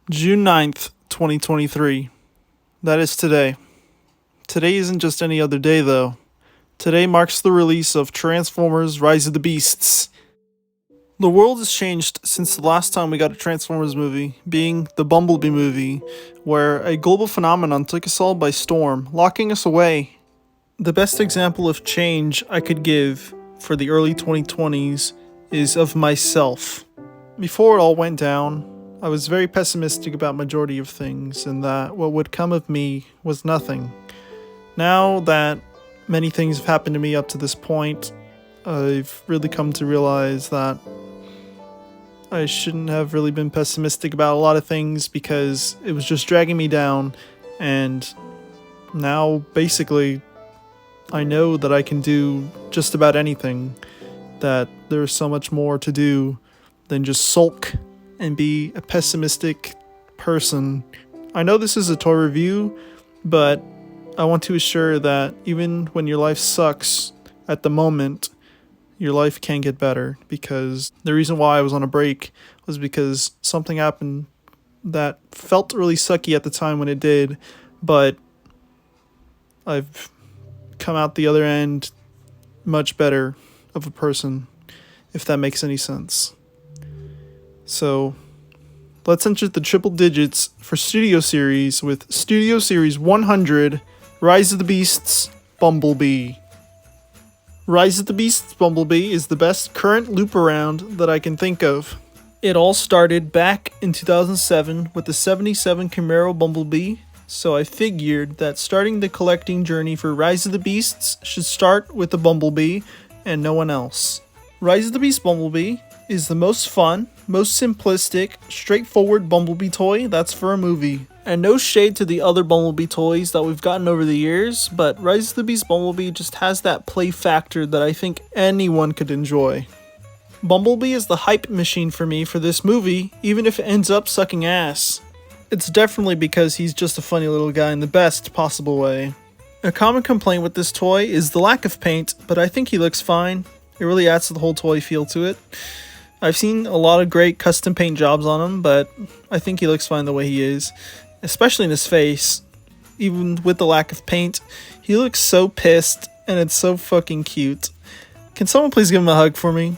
June 9th, 2023. That is today. Today isn't just any other day, though. Today marks the release of Transformers Rise of the Beasts. The world has changed since the last time we got a Transformers movie, being the Bumblebee movie, where a global phenomenon took us all by storm, locking us away. The best example of change I could give for the early 2020s is of myself. Before it all went down, I was very pessimistic about majority of things and that what would come of me was nothing. Now that many things have happened to me up to this point, I've really come to realize that I shouldn't have really been pessimistic about a lot of things because it was just dragging me down, and now basically I know that I can do just about anything, that there's so much more to do than just sulk and be a pessimistic person. I know this is a toy review, but I want to assure that even when your life sucks at the moment, your life can get better, because the reason why I was on a break was because something happened that felt really sucky at the time when it did, but I've come out the other end much better of a person, if that makes any sense. So, let's enter the triple digits for Studio Series with Studio Series 100, Rise of the Beasts, Bumblebee. Rise of the Beasts Bumblebee is the best current loop around that I can think of. It all started back in 2007 with the 77 Camaro Bumblebee, so I figured that starting the collecting journey for Rise of the Beasts should start with the Bumblebee and no one else. Rise of the Beast Bumblebee is the most fun, most simplistic, straightforward Bumblebee toy that's for a movie. And no shade to the other Bumblebee toys that we've gotten over the years, but Rise of the Beast Bumblebee just has that play factor that I think anyone could enjoy. Bumblebee is the hype machine for me for this movie, even if it ends up sucking ass. It's definitely because he's just a funny little guy in the best possible way. A common complaint with this toy is the lack of paint, but I think he looks fine. It really adds to the whole toy feel to it. I've seen a lot of great custom paint jobs on him, but I think he looks fine the way he is. Especially in his face. Even with the lack of paint, he looks so pissed, and it's so fucking cute. Can someone please give him a hug for me?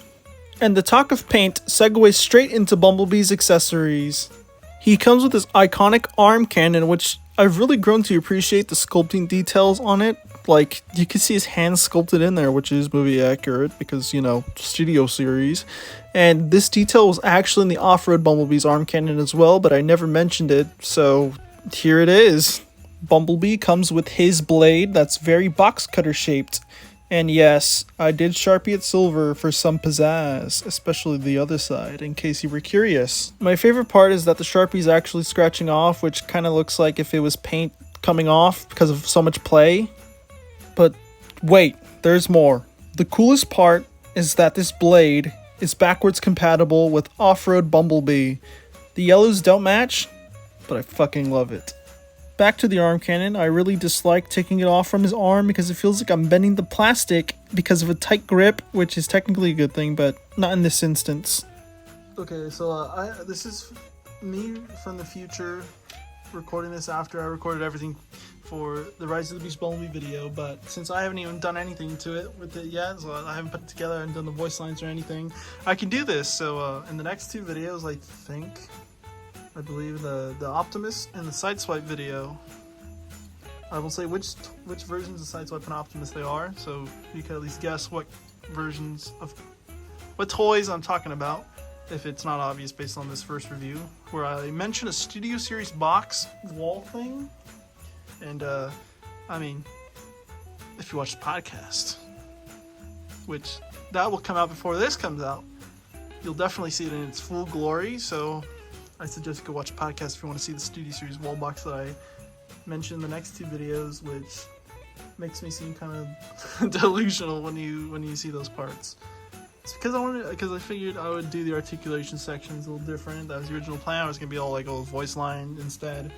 And the talk of paint segues straight into Bumblebee's accessories. He comes with this iconic arm cannon, which I've really grown to appreciate the sculpting details on it. Like, you can see his hands sculpted in there, which is movie accurate because, Studio Series. And this detail was actually in the Off-Road Bumblebee's arm cannon as well, but I never mentioned it, so here it is. Bumblebee comes with his blade that's very box cutter shaped. And yes, I did Sharpie it silver for some pizzazz, especially the other side, in case you were curious. My favorite part is that the Sharpie's actually scratching off, which kind of looks like if it was paint coming off because of so much play. But wait, there's more. The coolest part is that this blade is backwards compatible with Off-Road Bumblebee. The yellows don't match, but I fucking love it. Back to the arm cannon, I really dislike taking it off from his arm because it feels like I'm bending the plastic because of a tight grip, which is technically a good thing, but not in this instance. Okay, so this is me from the future recording this after I recorded everything for the Rise of the Beast Bumblebee video, but since I haven't even done anything to it with it yet, so I haven't put it together and done the voice lines or anything, I can do this. So in the next two videos, I believe the Optimus and the Sideswipe video, I will say which versions of Sideswipe and Optimus they are, so you can at least guess what versions of what toys I'm talking about, if it's not obvious based on this first review, where I mentioned a Studio Series box wall thing. And, if you watch the podcast, which that will come out before this comes out, you'll definitely see it in its full glory, so I suggest you go watch the podcast if you want to see the Studio Series wall box that I mentioned in the next two videos, which makes me seem kind of delusional when you see those parts. It's because I figured I would do the articulation sections a little different. That was the original plan. I was going to be all like a voice line instead,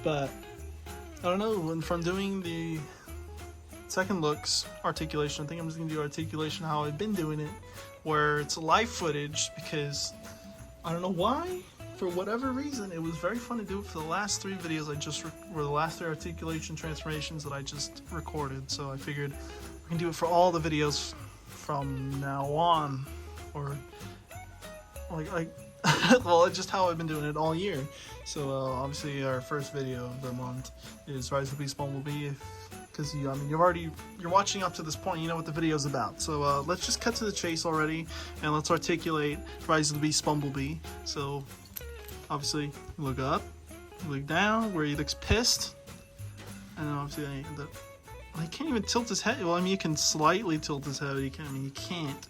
but I don't know, from doing the second looks articulation, I think I'm just going to do articulation how I've been doing it, where it's live footage, because I don't know why, for whatever reason, it was very fun to do it for the last 3 videos or the last 3 articulation transformations that I just recorded. So I figured we can do it for all the videos from now on, or like well, it's just how I've been doing it all year. So obviously our first video of the month is Rise of the Beast Bumblebee, because you're watching up to this point, you know what the video's about. So let's just cut to the chase already, and let's articulate Rise of the Beast Bumblebee. So obviously look up, look down where he looks pissed, and then obviously he can't even tilt his head. Well, I mean, you can slightly tilt his head. You can't.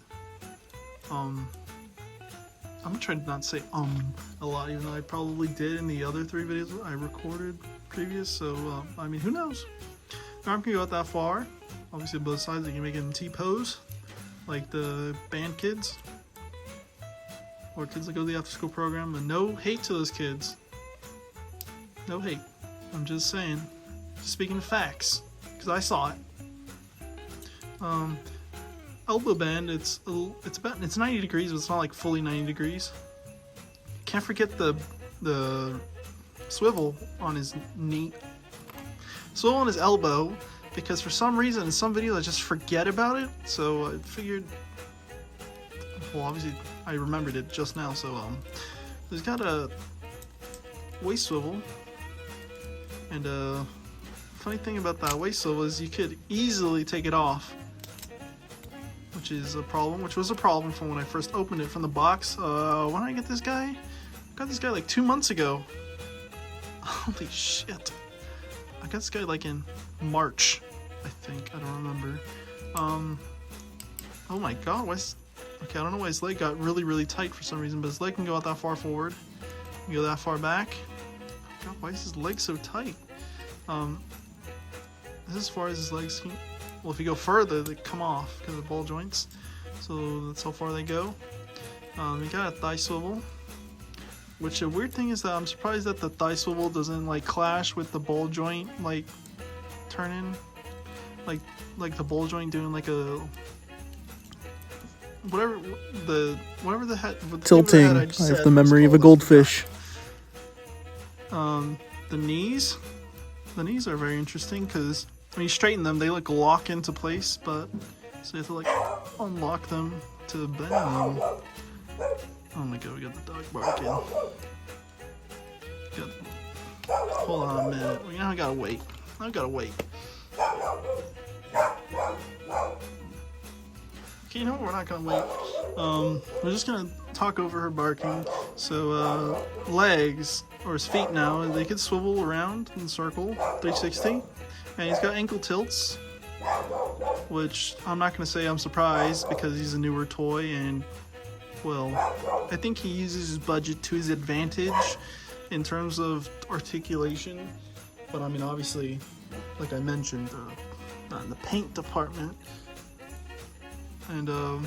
I'm trying to not say a lot, even though I probably did in the other 3 videos I recorded previous. So I mean, who knows? Your arm can go out that far. Obviously, both sides you can make it in T-pose, like the band kids or kids that go to the after-school program. And no hate to those kids. No hate. I'm just saying, just speaking of facts, because I saw it. Elbow bend, it's 90 degrees, but it's not like fully 90 degrees. Can't forget the swivel on his knee, swivel on his elbow, because for some reason in some videos I just forget about it. So I figured, well, obviously I remembered it just now. So he's got a waist swivel, and funny thing about that waist swivel is you could easily take it off, which was a problem from when I first opened it from the box. When did I get this guy? I got this guy like 2 months ago. Holy shit. I got this guy like in March, I think. I don't remember. Oh my god, okay, I don't know why his leg got really, really tight for some reason, but his leg can go out that far forward. Can go that far back. God, why is his leg so tight? This is as far as his legs can. Well, if you go further, they come off because of ball joints. So that's how far they go. You got a thigh swivel, which a weird thing is that I'm surprised that the thigh swivel doesn't like clash with the ball joint, like turning, like the ball joint doing like a whatever the head tilting. I have the memory of a goldfish. The knees are very interesting because when you straighten them, they like lock into place, but so you have to like unlock them to bend them. Oh my god, we got the dog barking. Hold on a minute. We now gotta wait. Okay, you know what? We're not gonna wait. We're just gonna talk over her barking. So legs, or his feet now, they could swivel around in a circle, 360. And he's got ankle tilts, which I'm not going to say I'm surprised because he's a newer toy, and well, I think he uses his budget to his advantage in terms of articulation. But I mean, obviously, like I mentioned, not in the paint department. And well,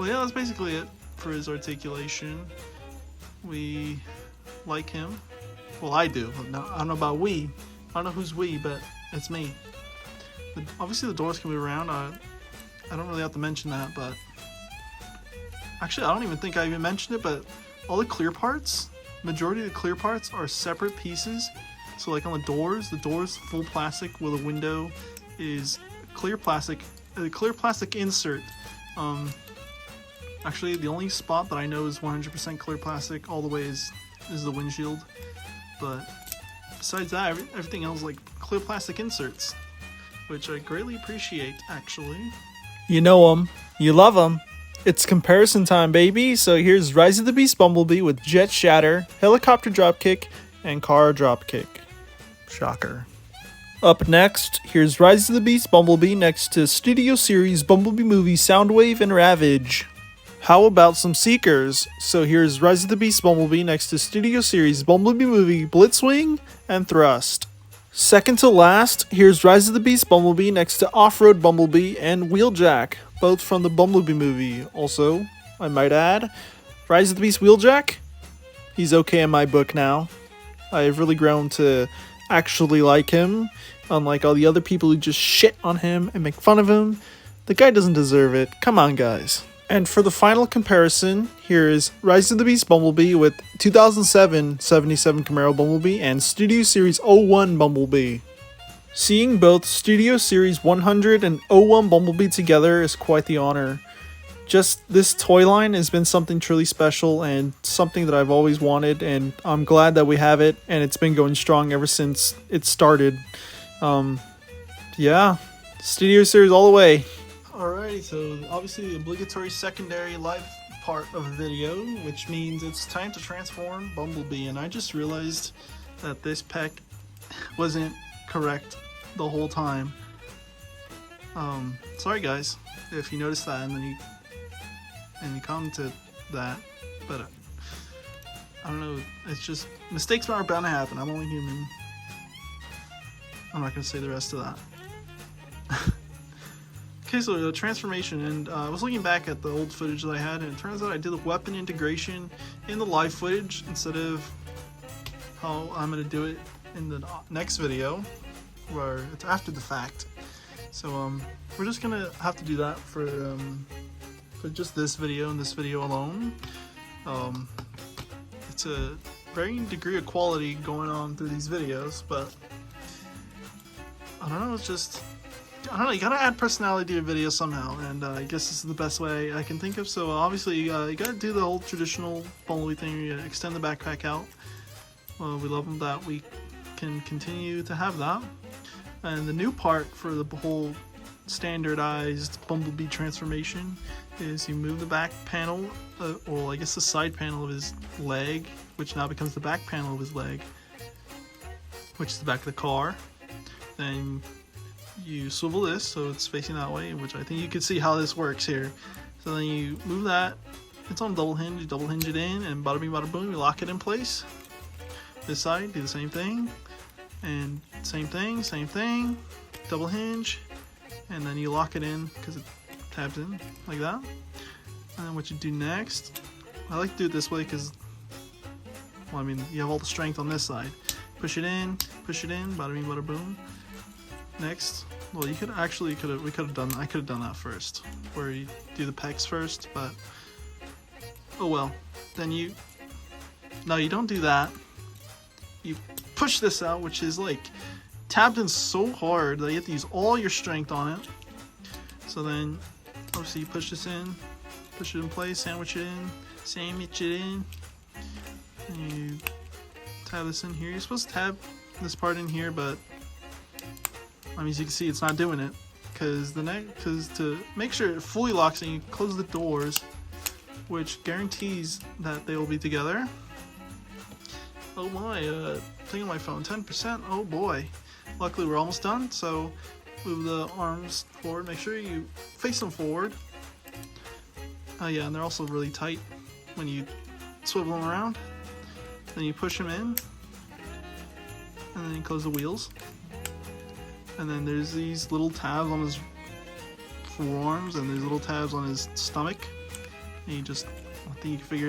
yeah, that's basically it for his articulation. We like him. Well, I do. I don't know about we. I don't know who's we, but it's me. Obviously the doors can move around. I don't really have to mention that, but actually I don't even think I even mentioned it, but all the clear parts, majority of the clear parts are separate pieces. So like on the doors full plastic with a window is clear plastic, a clear plastic insert. Actually the only spot that I know is 100% clear plastic all the way is the windshield, but besides that, everything else is like clear plastic inserts, which I greatly appreciate, actually. You know them, you love them. It's comparison time, baby. So here's Rise of the Beast Bumblebee with Jet Shatter, Helicopter Dropkick, and Car Dropkick. Shocker. Up next, here's Rise of the Beast Bumblebee next to Studio Series Bumblebee Movie Soundwave and Ravage. How about some Seekers? So here's Rise of the Beast Bumblebee next to Studio Series Bumblebee Movie Blitzwing and Thrust. Second to last, here's Rise of the Beast Bumblebee next to Off-Road Bumblebee and Wheeljack, both from the Bumblebee movie. Also, I might add, Rise of the Beast Wheeljack, he's okay in my book now. I've really grown to actually like him, unlike all the other people who just shit on him and make fun of him. The guy doesn't deserve it. Come on, guys. And for the final comparison, here is Rise of the Beast Bumblebee with 2007 77 Camaro Bumblebee and Studio Series 01 Bumblebee. Seeing both Studio Series 100 and 01 Bumblebee together is quite the honor. Just this toy line has been something truly special and something that I've always wanted, and I'm glad that we have it, and it's been going strong ever since it started. Yeah, Studio Series all the way. Alrighty, so obviously the obligatory secondary live part of the video, which means it's time to transform Bumblebee, and I just realized that this peck wasn't correct the whole time. Sorry guys, if you noticed that and then you commented that, but I don't know, it's just, mistakes are bound to happen, I'm only human. I'm not going to say the rest of that. Okay, so the transformation, and I was looking back at the old footage that I had, and it turns out I did the weapon integration in the live footage instead of how I'm going to do it in the next video, where it's after the fact. So we're just going to have to do that for just this video and this video alone. It's a varying degree of quality going on through these videos, but I don't know, it's just, I don't know, you gotta add personality to a video somehow, and I guess this is the best way I can think of. So obviously you gotta do the whole traditional Bumblebee thing, you gotta extend the backpack out. We love them that we can continue to have that. And the new part for the whole standardized Bumblebee transformation is you move the back panel, or I guess the side panel of his leg, which now becomes the back panel of his leg, which is the back of the car. Then you swivel this so it's facing that way, which I think you can see how this works here. So then you move that, it's on double hinge, you double hinge it in, and bada bing bada boom, you lock it in place. This side, do the same thing, and same thing, double hinge, and then you lock it in because it tabs in like that. And then what you do next, I like to do it this way because, well, I mean, you have all the strength on this side. Push it in, bada bing bada boom. Next, well, you could actually, I could have done that first, where you do the pecs first, but oh well. Then no, you don't do that. You push this out, which is like tabbed in so hard that you have to use all your strength on it. So then, obviously, you push this in, push it in place, sandwich it in, and you tab this in here. You're supposed to tab this part in here, but I mean, as you can see, it's not doing it because to make sure it fully locks in, you close the doors, which guarantees that they will be together. Oh my, thing on my phone, 10%. Oh boy. Luckily, we're almost done. So move the arms forward. Make sure you face them forward. Yeah, and they're also really tight when you swivel them around. Then you push them in, and then you close the wheels. And then there's these little tabs on his forearms, and there's little tabs on his stomach. And you just, I think you can figure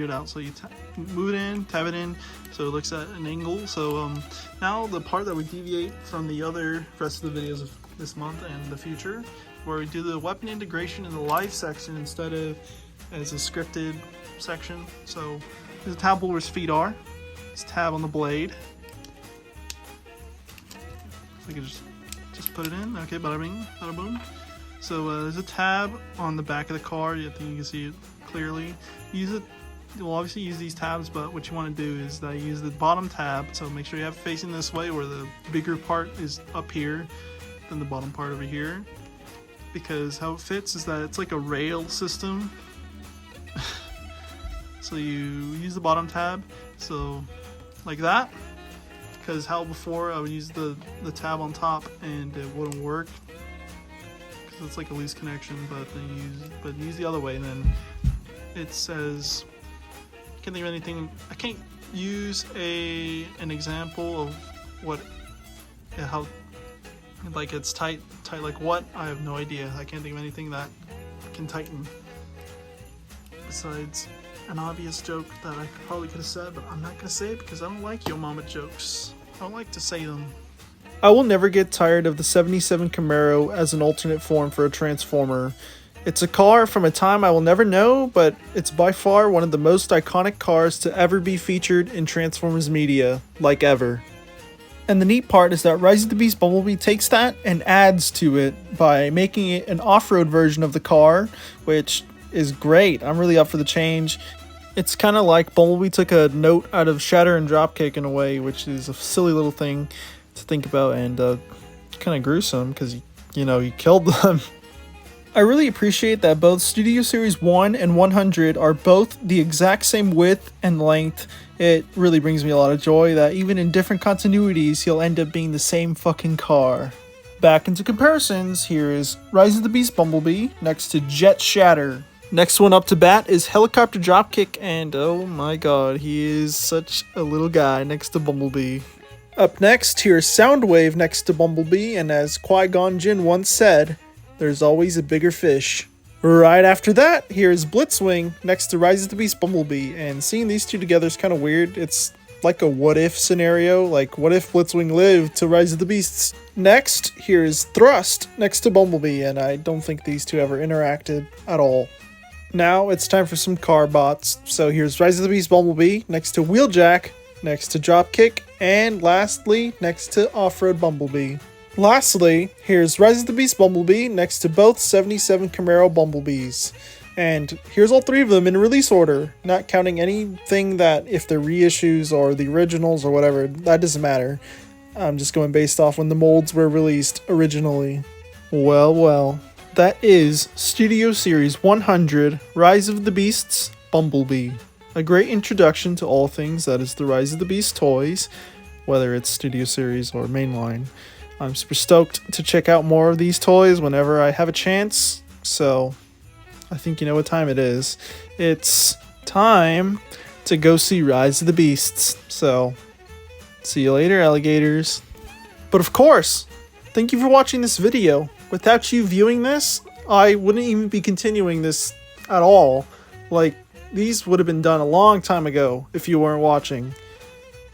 it out. So you move it in, tab it in, so it looks at an angle. So now the part that we deviate from the other rest of the videos of this month and the future, where we do the weapon integration in the live section instead of as a scripted section. So there's a tab where his feet are. There's a tab on the blade. I can just put it in. Okay, bada bing, bada boom. So there's a tab on the back of the car. I think you can see it clearly. You'll obviously use these tabs, but what you want to do is that you use the bottom tab. So make sure you have it facing this way, where the bigger part is up here than the bottom part over here. Because how it fits is that it's like a rail system. So you use the bottom tab, so like that. Because how before I would use the tab on top and it wouldn't work because it's like a loose connection, but use the other way, and then it says, I can't think of anything. I can't use an example of how like it's tight like what, I have no idea. I can't think of anything that can tighten besides an obvious joke that I probably could have said, but I'm not gonna say it because I don't like yo mama jokes. I don't like to say them. I will never get tired of the 77 Camaro as an alternate form for a Transformer. It's a car from a time I will never know, but it's by far one of the most iconic cars to ever be featured in Transformers media, like ever. And the neat part is that Rise of the Beast Bumblebee takes that and adds to it by making it an off-road version of the car, which is great. I'm really up for the change. It's kind of like Bumblebee took a note out of Shatter and Dropkick in a way, which is a silly little thing to think about and kind of gruesome because, he killed them. I really appreciate that both Studio Series 1 and 100 are both the exact same width and length. It really brings me a lot of joy that even in different continuities, he'll end up being the same fucking car. Back into comparisons, here is Rise of the Beast Bumblebee next to Jet Shatter. Next one up to bat is Helicopter Dropkick, and oh my god, he is such a little guy next to Bumblebee. Up next, here's Soundwave next to Bumblebee, and as Qui-Gon Jinn once said, there's always a bigger fish. Right after that, here's Blitzwing next to Rise of the Beast Bumblebee, and seeing these two together is kind of weird. It's like a what-if scenario, like what if Blitzwing lived to Rise of the Beasts? Next, here's Thrust next to Bumblebee, and I don't think these two ever interacted at all. Now it's time for some car bots, so here's Rise of the Beast Bumblebee next to Wheeljack, next to Dropkick, and lastly, next to Off-Road Bumblebee. Lastly, here's Rise of the Beast Bumblebee next to both 77 Camaro Bumblebees. And here's all three of them in release order, not counting anything that if they're reissues or the originals or whatever, that doesn't matter. I'm just going based off when the molds were released originally. Well, that is Studio Series 100 Rise of the Beasts Bumblebee. A great introduction to all things that is the Rise of the Beast toys, whether it's Studio Series or mainline. I'm super stoked to check out more of these toys whenever I have a chance, so I think you know what time it is. It's time to go see Rise of the Beasts, so see you later, alligators. But of course, thank you for watching this video. Without you viewing this, I wouldn't even be continuing this at all. Like, these would have been done a long time ago if you weren't watching.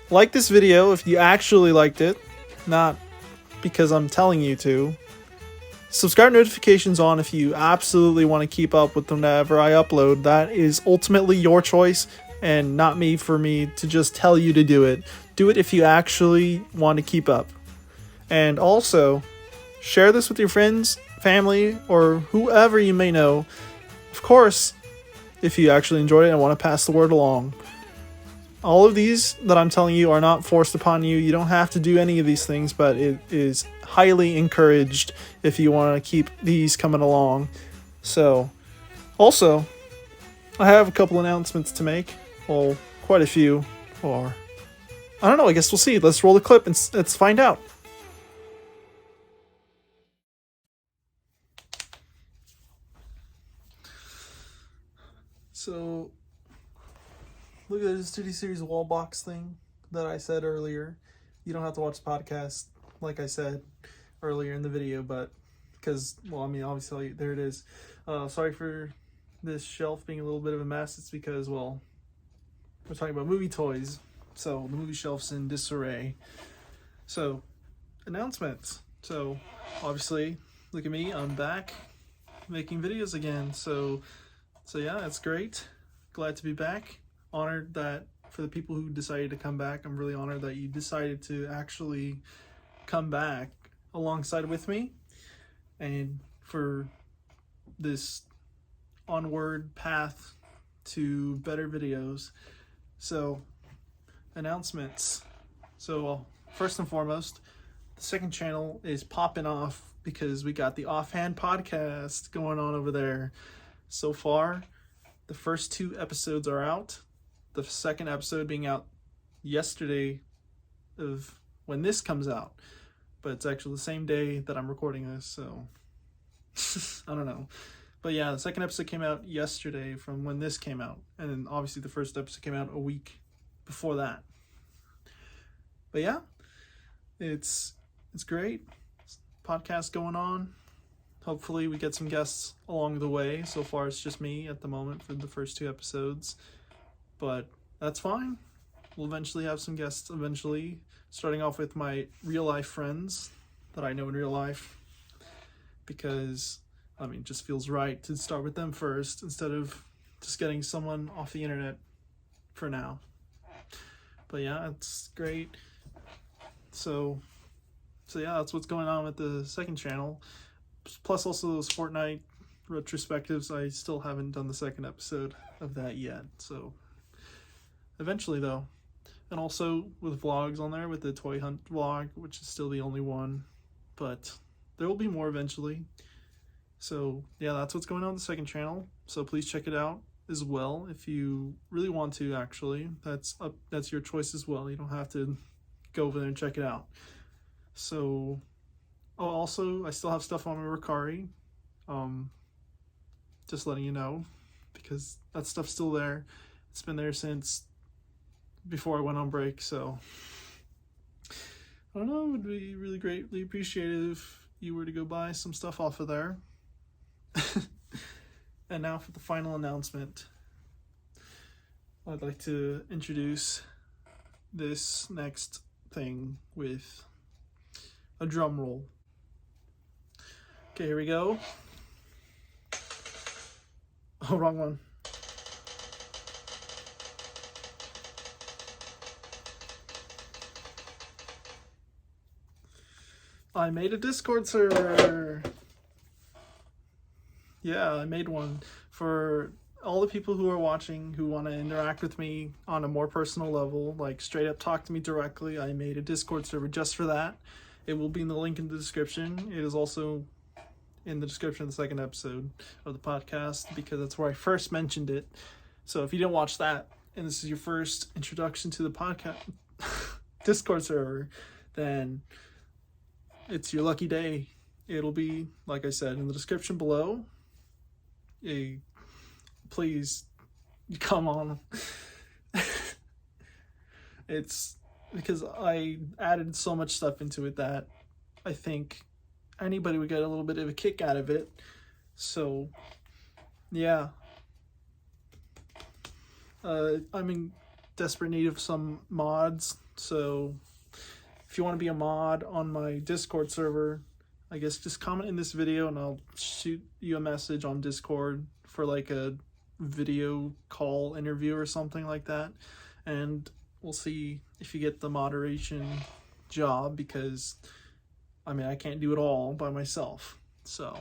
Like this video if you actually liked it, not because I'm telling you to. Subscribe notifications on if you absolutely want to keep up with whenever I upload. That is ultimately your choice and not me for me to just tell you to do it. Do it if you actually want to keep up. And also, share this with your friends, family, or whoever you may know. Of course, if you actually enjoyed it and want to pass the word along. All of these that I'm telling you are not forced upon you. You don't have to do any of these things, but it is highly encouraged if you want to keep these coming along. So, also, I have a couple announcements to make. Well, quite a few. Or, I don't know, I guess we'll see. Let's roll the clip and let's find out. So, look at this Studio Series wall box thing that I said earlier. You don't have to watch the podcast, like I said earlier in the video, but because, well, I mean, obviously, there it is. Sorry for this shelf being a little bit of a mess. It's because, well, we're talking about movie toys, so the movie shelf's in disarray. So, announcements. So, obviously, look at me, I'm back making videos again. So yeah, it's great. Glad to be back. Honored that for the people who decided to come back, I'm really honored that you decided to actually come back alongside with me and for this onward path to better videos. So, announcements. So, first and foremost, the second channel is popping off because we got the Offhand podcast going on over there. So far, the first 2 episodes are out. The second episode being out yesterday of when this comes out. But it's actually the same day that I'm recording this, so I don't know. But yeah, the second episode came out yesterday from when this came out. And then obviously the first episode came out a week before that. But yeah, it's great. Podcast going on. Hopefully we get some guests along the way. So far it's just me at the moment for the first 2 episodes. But that's fine. We'll eventually have some guests eventually. Starting off with my real life friends that I know in real life. Because I mean, it just feels right to start with them first instead of just getting someone off the internet for now. But yeah, it's great. So yeah, that's what's going on with the second channel. Plus also those Fortnite retrospectives. I still haven't done the second episode of that yet. So eventually though. And also with vlogs on there, with the toy hunt vlog, which is still the only one. But there will be more eventually. So yeah, that's what's going on with the second channel. So please check it out as well if you really want to. Actually, that's your choice as well. You don't have to go over there and check it out. So, also I still have stuff on my Ricari. Just letting you know, because that stuff's still there. It's been there since before I went on break. So I don't know. It would be really greatly appreciated if you were to go buy some stuff off of there. And now for the final announcement. I'd like to introduce this next thing with a drum roll. Okay, here we go. Oh, wrong one. I made a Discord server. Yeah, I made one for all the people who are watching who want to interact with me on a more personal level, like straight up talk to me directly. I made a Discord server just for that. It will be in the link in the description. It is also in the description of the second episode of the podcast because that's where I first mentioned it. So if you didn't watch that and this is your first introduction to the podcast Discord server, then it's your lucky day. It'll be, like I said, in the description below. Please come on. It's because I added so much stuff into it that I think anybody would get a little bit of a kick out of it. So yeah, I'm in desperate need of some mods. So if you want to be a mod on my Discord server, I guess just comment in this video and I'll shoot you a message on Discord for like a video call interview or something like that. And we'll see if you get the moderation job, because I mean, I can't do it all by myself. So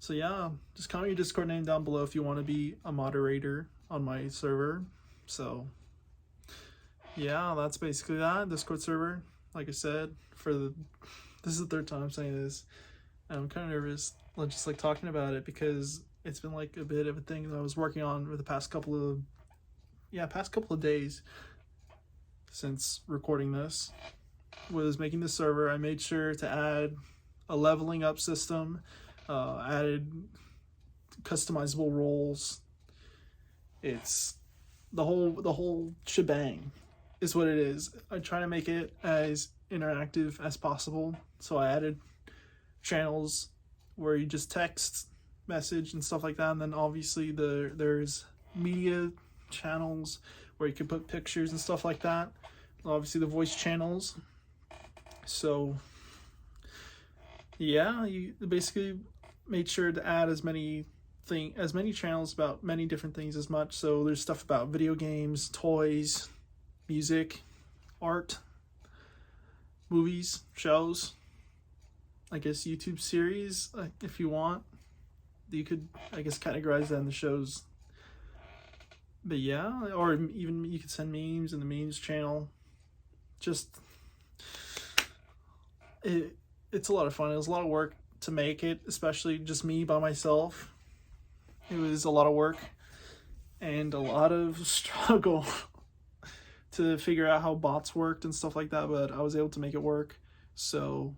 yeah, just comment your Discord name down below if you want to be a moderator on my server. So yeah, that's basically that. Discord server, like I said, this is the third time I'm saying this, and I'm kind of nervous just like talking about it, because it's been like a bit of a thing that I was working on for the past couple of days since recording this. Was making the server. I made sure to add a leveling up system, added customizable roles. It's the whole shebang is what it is. I try to make it as interactive as possible. So I added channels where you just text, message, and stuff like that. And then obviously there's media channels where you can put pictures and stuff like that. Obviously the voice channels. So yeah, you basically made sure to add as many channels about many different things as much. So there's stuff about video games, toys, music, art, movies, shows, I guess YouTube series, if you want. You could, I guess, categorize that in the shows. But yeah, or even you could send memes in the memes channel. Just it's a lot of fun. It was a lot of work to make it, especially just me by myself. It was a lot of work and a lot of struggle to figure out how bots worked and stuff like that, but I was able to make it work. So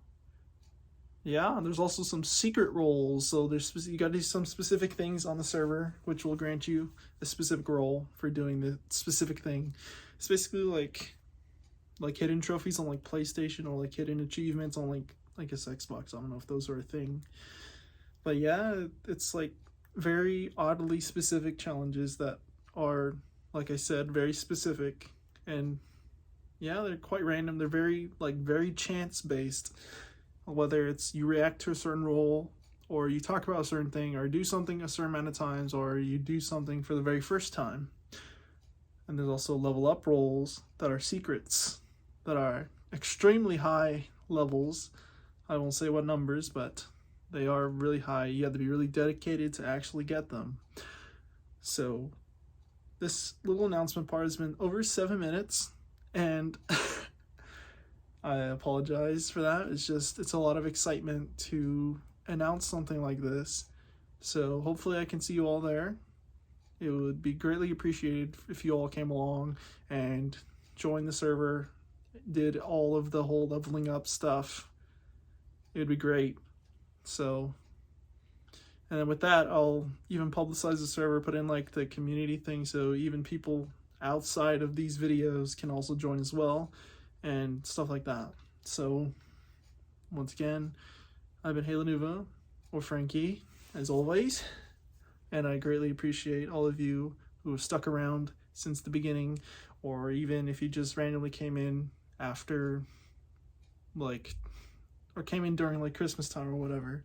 yeah, and there's also some secret roles. So you got to do some specific things on the server, which will grant you a specific role for doing the specific thing. It's basically like hidden trophies on like PlayStation, or like hidden achievements on like I guess Xbox. I don't know if those are a thing. But yeah, it's like very oddly specific challenges that are, like I said, very specific. And yeah, they're quite random. They're very chance based. Whether it's you react to a certain role, or you talk about a certain thing, or do something a certain amount of times, or you do something for the very first time. And there's also level up roles that are secrets, that are extremely high levels. I won't say what numbers, but they are really high. You have to be really dedicated to actually get them. So this little announcement part has been over 7 minutes, and I apologize for that. It's a lot of excitement to announce something like this. So hopefully I can see you all there. It would be greatly appreciated if you all came along and joined the server, did all of the whole leveling up stuff. It would be great. So, and then with that, I'll even publicize the server, put in like the community thing, so even people outside of these videos can also join as well, and stuff like that. So, once again, I've been Nuva, or Frankie, as always, and I greatly appreciate all of you who have stuck around since the beginning, or even if you just randomly came in after, like, or came in during like Christmas time or whatever,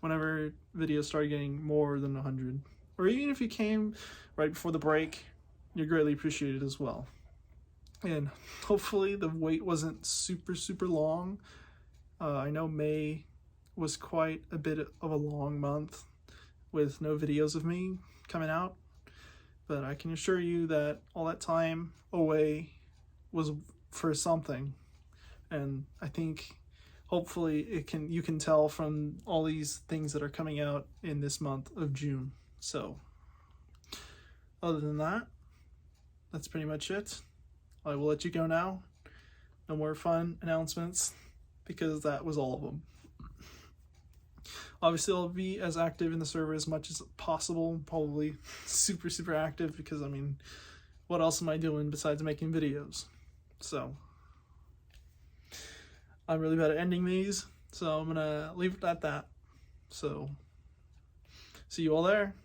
whenever videos started getting more than 100, or even if you came right before the break, you're greatly appreciated as well. And hopefully the wait wasn't super long. I know May was quite a bit of a long month with no videos of me coming out, but I can assure you that all that time away was for something. And I think hopefully you can tell from all these things that are coming out in this month of June. So other than that, that's pretty much it. I will let you go now. No more fun announcements, because that was all of them. Obviously, I'll be as active in the server as much as possible, probably super active, because I mean, what else am I doing besides making videos? So I'm really bad at ending these, so I'm gonna leave it at that. So see you all there.